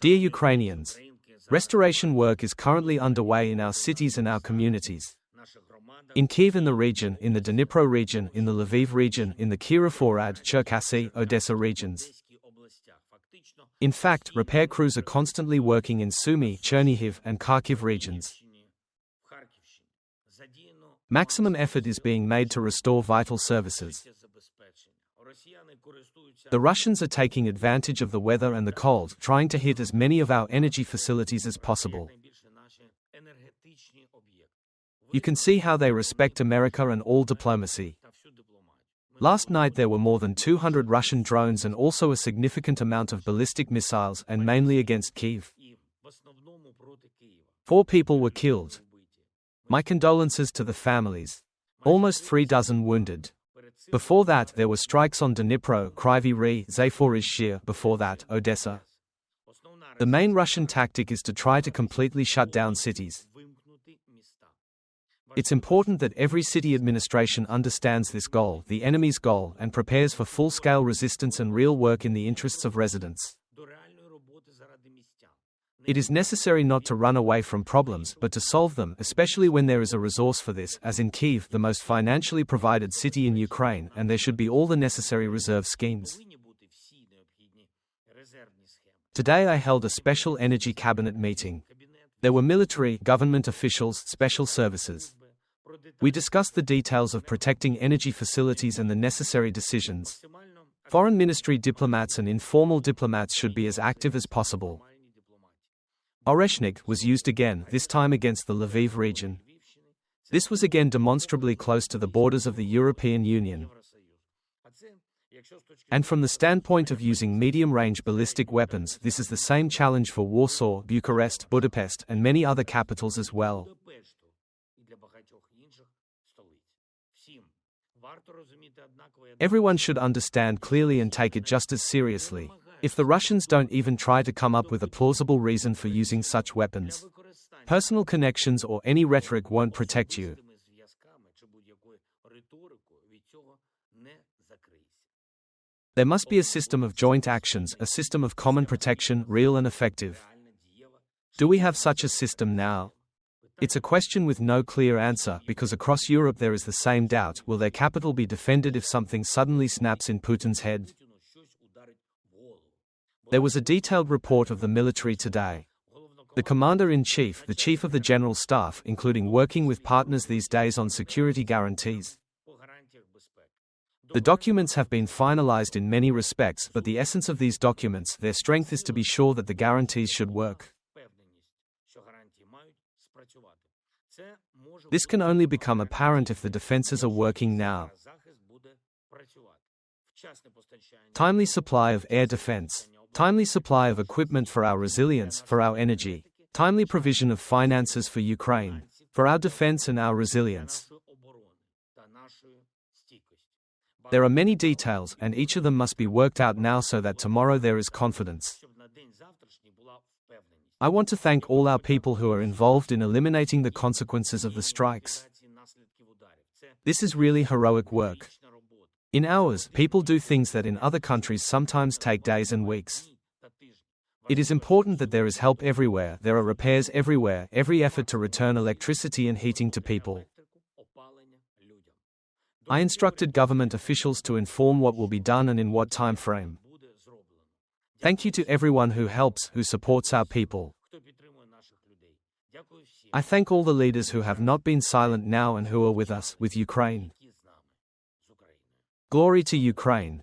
Dear Ukrainians, restoration work is currently underway in our cities and our communities. In Kyiv, in the region, in the Dnipro region, in the Lviv region, in the Kirovorad, Cherkasy, Odessa regions. In fact, repair crews are constantly working in Sumy, Chernihiv, and Kharkiv regions. Maximum effort is being made to restore vital services. The Russians are taking advantage of the weather and the cold, trying to hit as many of our energy facilities as possible. You can see how they respect America and all diplomacy. Last night there were more than 200 Russian drones and also a significant amount of ballistic missiles, and mainly against Kyiv. 4 people were killed. My condolences to the families. Almost 3 dozen wounded. Before that, there were strikes on Dnipro, Kryvyi Rih, Zaporizhzhia, before that, Odessa. The main Russian tactic is to try to completely shut down cities. It's important that every city administration understands this goal, the enemy's goal, and prepares for full-scale resistance and real work in the interests of residents. It is necessary not to run away from problems, but to solve them, especially when there is a resource for this, as in Kyiv, the most financially provided city in Ukraine, and there should be all the necessary reserve schemes. Today I held a special energy cabinet meeting. There were military, government officials, special services. We discussed the details of protecting energy facilities and the necessary decisions. Foreign ministry diplomats and informal diplomats should be as active as possible. Oreshnik was used again, this time against the Lviv region. This was again demonstrably close to the borders of the European Union. And from the standpoint of using medium-range ballistic weapons, this is the same challenge for Warsaw, Bucharest, Budapest, and many other capitals as well. Everyone should understand clearly and take it just as seriously. If the Russians don't even try to come up with a plausible reason for using such weapons, personal connections or any rhetoric won't protect you. There must be a system of joint actions, a system of common protection, real and effective. Do we have such a system now? It's a question with no clear answer, because across Europe there is the same doubt: will their capital be defended if something suddenly snaps in Putin's head? There was a detailed report of the military today. The Commander-in-Chief, the Chief of the General Staff, including working with partners these days on security guarantees. The documents have been finalized in many respects, but the essence of these documents, their strength is to be sure that the guarantees should work. This can only become apparent if the defenses are working now. Timely supply of air defense. Timely supply of equipment for our resilience, for our energy. Timely provision of finances for Ukraine, for our defense and our resilience. There are many details, and each of them must be worked out now so that tomorrow there is confidence. I want to thank all our people who are involved in eliminating the consequences of the strikes. This is really heroic work. In hours, people do things that in other countries sometimes take days and weeks. It is important that there is help everywhere, there are repairs everywhere, every effort to return electricity and heating to people. I instructed government officials to inform what will be done and in what time frame. Thank you to everyone who helps, who supports our people. I thank all the leaders who have not been silent now and who are with us, with Ukraine. Glory to Ukraine.